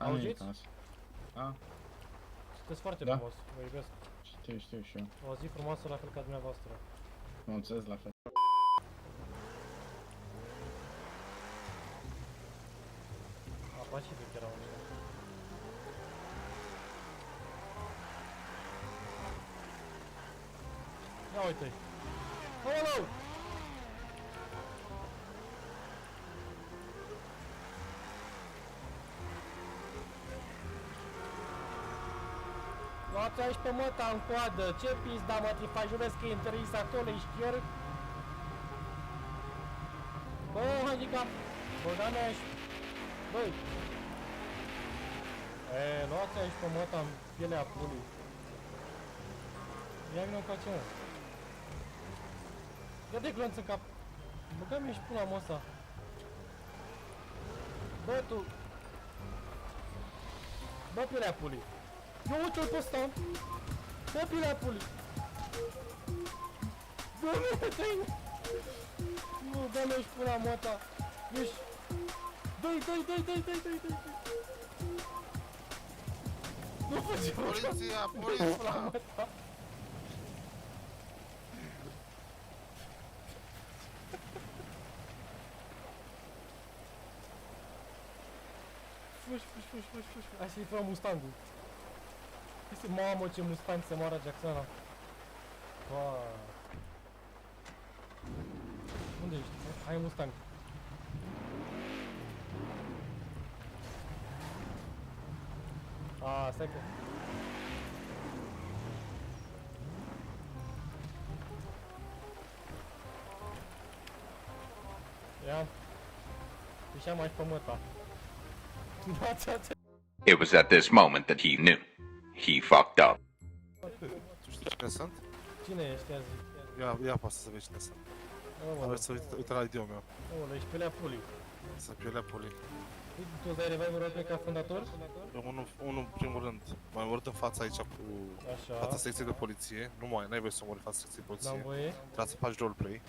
Auziți? A? Sunteți foarte Da. frumos, vă iubesc. Știu și eu. O zi frumoasă la fel ca dumneavoastră. Mă înțeles la fel. Pacific erau ăștia. Ia uite-i! Aoleu! Luați aici pe măta în coadă, ce pizda mă, te faci, juresc că e interis acolo, ești chiar? Bă, handicap! Băgane aici! Băi! Luați aici pe măta în pielea pulii. Ia vină cu mă. Ia de glonț în cap. Băgă-mi și pula mă ăsta. Bă, tu! Bă, pielea pulii! Eu uite-l pe ăsta! Bă, pielea pulii! Bă, mie-te-i! Nu, dă-mi și pula mă ta! Ești! Dă-i! Nu face Poliția, poliția! Fuși. Hai să-i fără Mustangul. Este, mamă, ce Mustang să moară Jacksona. Baaaa. Unde ești? Hai Mustang. Stai că... Ia. Ieșeam aici pe măta. It was at this moment that he knew. He fucked up. Tu știi cine sunt? Cine ești azi? Ia pasă să vezi cine sunt. Aveți să uite la ID-ul meu. Oule, ești pelea pulii. Să pielea pulii. Tu îți dai revive-ul ăla ca fondator? Unul în primul rând, m-am omorât în fața aici cu... Așa. Fața secției de poliție. Nu mai, n-ai voie să omori fața secției de poliție. N-am voie? Trebuie să faci roleplay.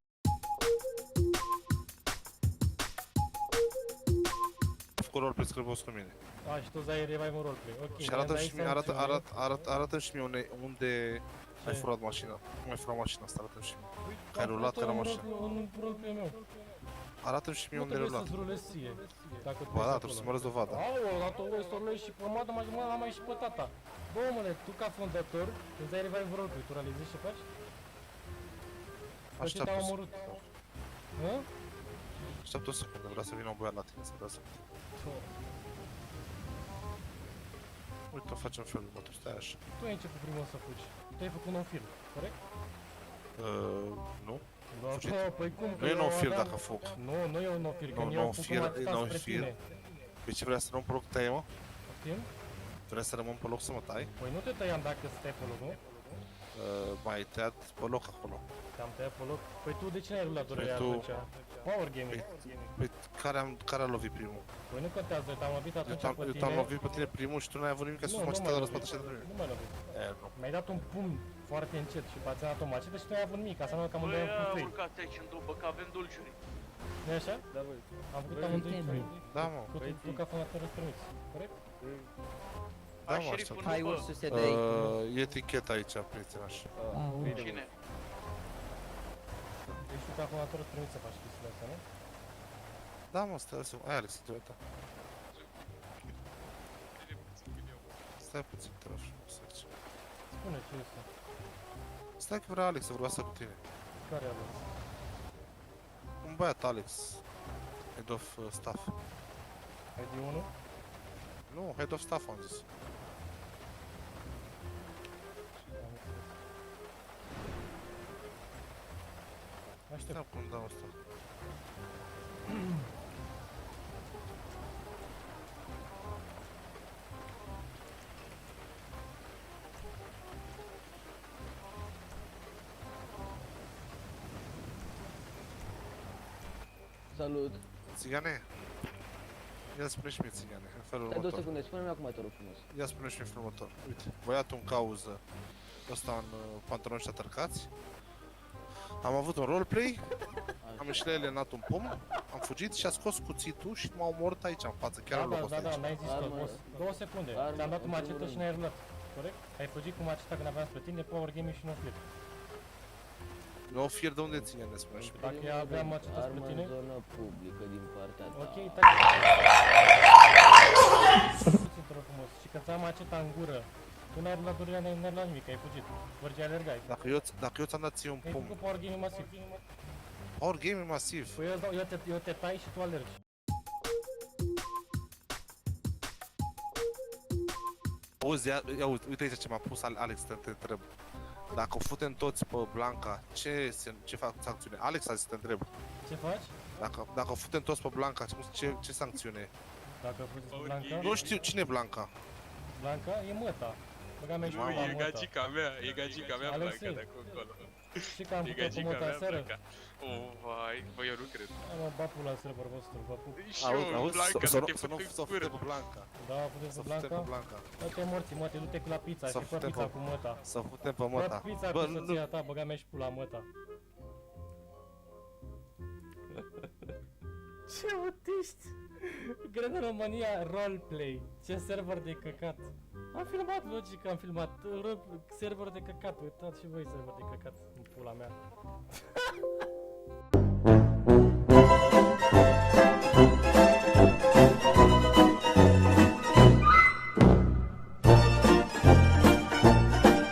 Am făcut roleplay scârbos cu mine. Și tu îți dai revive-ul roleplay. Ok. Și arată-mi și mie unde ai furat mașina. Cum ai furat mașina asta, arată-mi și mie. Că ai rulat ca la mașină. Un roleplay meu. Arată-mi și mie unde ai Nu trebuie rulat. să-ți rulezi ție. Ba da, trebuie să mă arăți dovada. Aoleu, dar tu vrei să rulezi și pe madă, l-am mai și pe tata. Bă, omule, tu ca fondator, îți dai revive-ul roleplay, tu realizezi ce faci? Așteaptă te-am o omorât. secundă. Hă? Așteaptă o secundă, vreau să vină un băiat la tine să dea să... Uite, o facem felul următor, stai așa. Tu ai început primul să fugi. Tu ai făcut un film, corect? Nu. Da, bă, păi cum? Nu e no-fir dacă fug. Nu e un no-fir, că Nu, eu fug cum ați stat spre no-fir. tine. Pe ce vrea să rămân pe loc tăie, mă? Poftim? Vrea să rămân pe loc să mă tai? Păi nu te tăiam dacă stai pe loc, nu? M-ai tăiat pe loc acolo. Te-am tăiat pe loc. Păi tu de cine ai rulat durerea tu- atunci? Power Gaming. Păi care a lovit primul? Păi nu contează, te-am lovit atunci pe Eu tine. te-am lovit pe tine primul și tu n-ai avut nimic ca să mă citat la răspundere și de mine. Nu m-ai lovit. Nu. Mi-ai dat un pumn foarte încet și v-ați dat o macetă și tu ai avut nimic, asta nu că amândoi am făcut free. urcați aici în după, că avem dulciuri. Nu-i așa? Da, băi. Am făcut amândoi free. Da, mă. Tu ca fondator îți permiți, corect? Da, A, mă, șeriful aștept. nu, Hai bă. ursus de aici. E eticheta aici, prietenoș. Cine? Deci tu ca fondator îți permiți să faci chestiile astea, nu? Da, mă, stai să... Ai, Alex, tu ta. Stai puțin, te rog frumos aici. Spune ce este. Stai că vrea Alex să vorbească cu tine. Care ales? Un băiat, Alex. Head of staff. ID1? Nu, head of staff am zis. Aștept. Stai cum dau asta. Salut. Țigane? Ia spune și mie, țigane, în felul Stai 2 următor. secunde, spune-mi acum, te rog frumos. Ia spune și mie în felul următor. Uite, băiatul în cauză, ăsta în pantaloni și atărcați, Am avut un roleplay, am ieșit la ele, n-at un pom, am fugit și a scos cuțitul și m-a omorât aici în față, chiar în locul ăsta aici. n-ai zis tot, Armă- boss. 2 secunde. armă Ți-am dat în un macetă primul și n-ai rulat. Corect? Ai fugit cu maceta când aveam spre tine, power gaming și nu flip. Nu fier de unde ține, ne spune și mie. Dacă ea avea maceta spre Armă în tine, zonă publică din partea ta. ok, taci. Puțin, te rog frumos. Și că ți-am maceta în gură. Tu n-ai rulat durerea, n-ai rulat nimic, ai fugit. Vorgi alergai. Dacă eu ți-am dat ție un Ai pom, făcut power gaming masiv. power gaming masiv. Păi eu te tai și tu alergi. Auzi, ia uite aici ce m-a pus Alex, te întreb. Dacă o futem toți pe Blanca, ce fac sancțiune? Alex a zis să te întreb. Ce faci? Dacă o futem toți pe Blanca, ce sancțiune e? Dacă fugi cu Blanca? Nu știu cine e Blanca. Blanca e măta. Băga mea și Nu, mama e măta. gagica mea, e gagica mea Alexei. Blanca de acolo. Și că am E făcut cu gagica măta mea aseară. Blanca. Oh, vai, bă, eu nu cred. Hai mă, bapul la server vostru, vă pup. Și eu, Blanca, să să te nu fut în să gură. futem pe Blanca. Da, puteți Să cu futem pe Blanca? Blanca. Du-te morții, mă, te du-te cu la pizza, Să și fă futem pizza pe- cu măta. Să futem pe Fă măta. pizza Bă, cu nu, soția ta, băga mea și pula măta. Ce autiști? Grân România roleplay. Ce server de căcat. Am filmat, logic, am filmat. Server de căcat, uitați și voi server de căcat. În pula mea.